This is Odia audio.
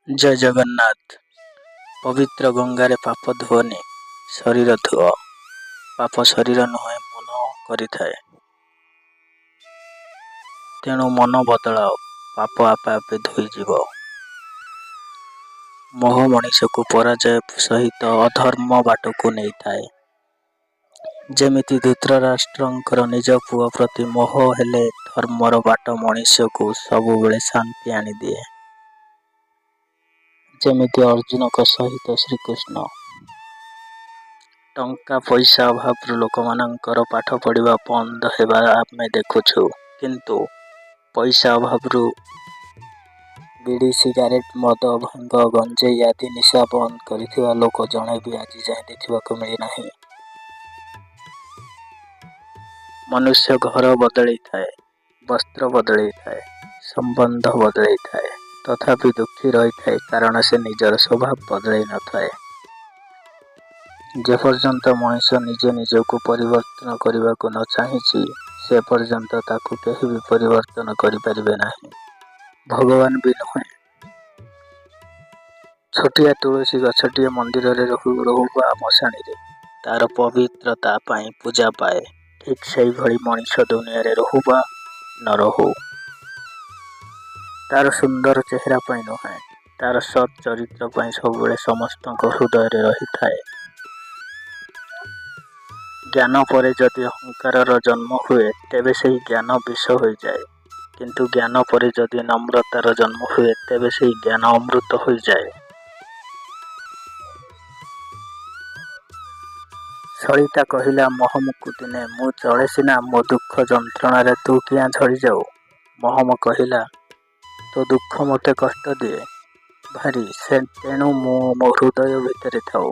ଜୟ ଜଗନ୍ନାଥ। ପବିତ୍ର ଗଙ୍ଗାରେ ପାପ ଧୁଅନି, ଶରୀର ଧୁଅ। ପାପ ଶରୀର ନୁହେଁ ମନ କରିଥାଏ। ତେଣୁ ମନ ବଦଳାଅ, ପାପ ଆପେ ଆପେ ଧୋଇଯିବ। ମୋହ ମଣିଷକୁ ପରାଜୟ ସହିତ ଅଧର୍ମ ବାଟକୁ ନେଇଥାଏ। ଯେମିତି ଧୃତରାଷ୍ଟ୍ରଙ୍କର ନିଜ ପୁଅ ପ୍ରତି ମୋହ ହେଲେ ଧର୍ମର ବାଟ ମଣିଷକୁ ସବୁବେଳେ ଶାନ୍ତି ଆଣିଦିଏ। ଯେମିତି ଅର୍ଜୁନଙ୍କ ସହିତ ଶ୍ରୀକୃଷ୍ଣ। ଟଙ୍କା ପଇସା ଅଭାବରୁ ଲୋକମାନଙ୍କର ପାଠ ପଢ଼ିବା ବନ୍ଦ ହେବା ଆମେ ଦେଖୁଛୁ, କିନ୍ତୁ ପଇସା ଅଭାବରୁ ବିଡ଼ି ସିଗାରେଟ୍ ମଦ ଭାଙ୍ଗ ଗଞ୍ଜେଇ ଆଦି ନିଶା ବନ୍ଦ କରିଥିବା ଲୋକ ଜଣେ ବି ଆଜି ଯାଏଁ ଦେଖିବାକୁ ମିଳିନାହିଁ। ମନୁଷ୍ୟ ଘର ବଦଳେଇଥାଏ, ବସ୍ତ୍ର ବଦଳେଇଥାଏ, ସମ୍ବନ୍ଧ ବଦଳେଇଥାଏ, ତଥାପି ଦୁଃଖୀ ରହିଥାଏ, କାରଣ ସେ ନିଜର ସ୍ୱଭାବ ବଦଳେଇ ନଥାଏ। ଯେପର୍ଯ୍ୟନ୍ତ ମଣିଷ ନିଜେ ନିଜକୁ ପରିବର୍ତ୍ତନ କରିବାକୁ ନ ଚାହିଁଛି, ସେ ପର୍ଯ୍ୟନ୍ତ ତାକୁ କେହି ବି ପରିବର୍ତ୍ତନ କରିପାରିବେ ନାହିଁ, ଭଗବାନ ବି ନୁହେଁ। ଛୋଟିଆ ତୁଳସୀ ଗଛଟିଏ ମନ୍ଦିରରେ ରହୁ ରହୁ ବା ମଶାଣିରେ ତାର ପବିତ୍ରତା ପାଇଁ ପୂଜା ପାଏ। ଠିକ୍ ସେଇଭଳି ମଣିଷ ଦୁନିଆରେ ରହୁ ବା ନ ରହୁ, ତାର ସୁନ୍ଦର ଚେହେରା ପାଇଁ ନୁହେଁ, ତାର ସତ୍ ଚରିତ୍ର ପାଇଁ ସବୁବେଳେ ସମସ୍ତଙ୍କ ହୃଦୟରେ ରହିଥାଏ। ଜ୍ଞାନ ପରେ ଯଦି ଅହଙ୍କାରର ଜନ୍ମ ହୁଏ, ତେବେ ସେହି ଜ୍ଞାନ ବିଷ ହୋଇଯାଏ, କିନ୍ତୁ ଜ୍ଞାନ ପରେ ଯଦି ନମ୍ରତାର ଜନ୍ମ ହୁଏ, ତେବେ ସେହି ଜ୍ଞାନ ଅମୃତ ହୋଇଯାଏ। ସଳିତା କହିଲା ମହମକୁ ଦିନେ, ମୁଁ ଜଳେ ସିନା ମୋ ଦୁଃଖ ଯନ୍ତ୍ରଣାରେ ତୁ କିଆଁ ଝଡ଼ିଯାଉ। ମହମ କହିଲା, ତୋ ଦୁଃଖ ମୋତେ କଷ୍ଟ ଦିଏ ଭାରି, ତେଣୁ ମୁଁ ମୋ ହୃଦୟ ଭିତରେ ଥାଉ।